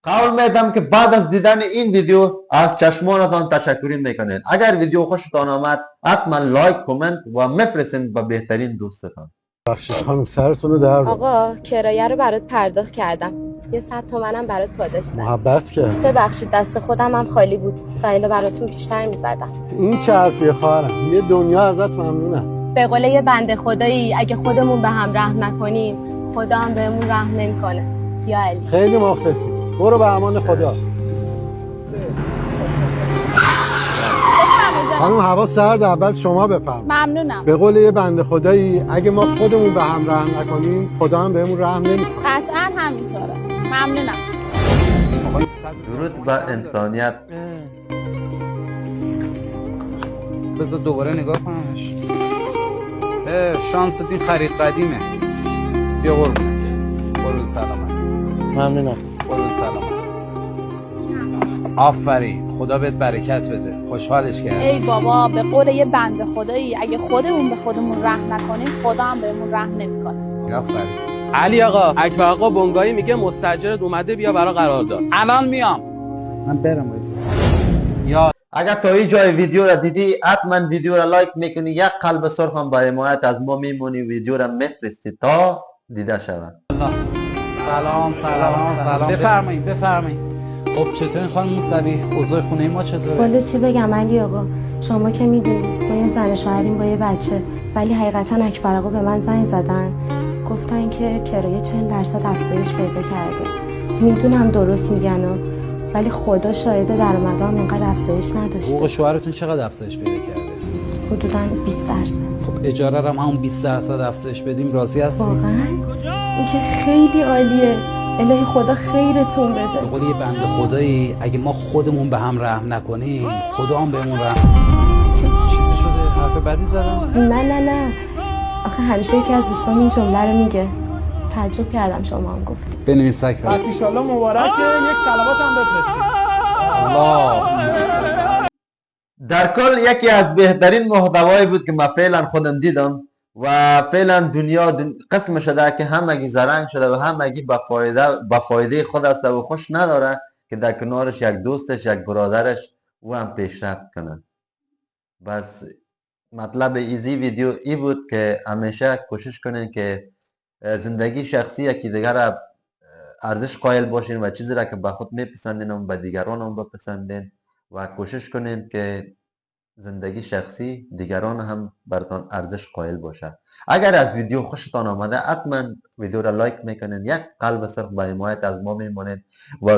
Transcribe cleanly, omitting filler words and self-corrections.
قول میدم که بعد از دیدن این ویدیو از چشمانتان تشکری میکنین. اگر ویدیو خوشتان آمد حتما لایک، کامنت و مفرستین به بهترین دوستتان. بخشید خانم سرتون رو در رو. آقا کرایه رو برات پرداخت کردم. یه 100 تومنم برات پاداش زدم. محبت کرد. ببخشید دست خودم هم خالی بود. فعلا براتون بیشتر میزدم. این چه حرفیه خواهرم؟ یه دنیا ازت ممنونم. به قول یه بنده خدایی اگه خودمون به هم رحم نکنیم خدا هم بهمون رحم نمیکنه. یا علی. خیلی مخلصی. برو به امان خدا. خانم هوا سرد، اول شما بفرمایید. ممنونم. به قول یه بنده خدایی اگه ما خودمون به هم رحم نکنیم خدا هم بهمون رحم نمیکنه. قطعا همینطوره. ممنونم. درود به انسانیت. بذار دوباره نگاه کنمش. شانس دین خرید قدیمه. بیا قربونت. قربون سلامت. ممنونم. قربون سلامت. آفرین، خدا بهت برکت بده. خوشحالش کرد. ای بابا، به قول یه بنده خدایی اگه خودمون به خودمون رحم نکنیم خدا هم بهمون رحم نمیکنه. آفرین. علی آقا، اکبر آقا بنگاهی میگه مستاجرت اومده بیا برا قرارداد. الان میام. من برم وایس. یا اگر تا این جای ویدیو را دیدی حتما ویدیو را لایک میکنی، یک قلب سرخ هم با حمایت از ما میمونی، ویدیو را میفرستی تا دیده شود. سلام. بفرمایید. خب چطورین خانم موسوی؟ اوضاع خونه ما چطوره؟ والا چی بگم علی آقا، شما که میدونید ما یه زن شوهریم با یه بچه، ولی حقیقتا اکبر آقا به من زنگ زدن گفتن که کرایه 40% افزایش پیدا کرده. میدونم درست میگن ولی خدا شاهده درآمدام اینقدر افزایش نداشته. حقوق شوهرتون چقدر افزایش پیدا کرده؟ حدوداً 20%. خب اجاره رو هم همون 20% افزایش بدیم راضی هستی؟ واقعا این که خیلی عالیه. الهی خدا خیرتون بده. به قول یه بنده خدایی اگه ما خودمون به هم رحم نکنیم خدا هم بهمون رحم. چیزی شده؟ حرف بدی زدم؟ نه آخه همیشه یکی از دوستام این جمله رو میگه. تعجب کردم شما هم گفت. بنویس اکبر. پس ایشالله مبارکه. یک صلوات هم بفرستید. الله. در کل یکی از بهترین محتوایی بود که من فعلا خودم دیدم و فعلا دنیا قسم شده که همگی زرنگ شده و همگی با فایده خود است و خوش نداره که در کنارش یک دوستش، یک برادرش او هم پیشرفت کنه. بس مطلب ایزی ویدیو ای بود که همیشه کوشش کنین که زندگی شخصی یکی دیگر را ارزش قائل باشین و چیزی را که به خود میپسندین و به دیگران هم بپسندین و کوشش کنین که زندگی شخصی دیگران هم براتان ارزش قائل باشه. اگر از ویدیو خوشتان آمده حتما ویدیو را لایک میکنین، یک قلب سرخ به حمایت از ما میمونید و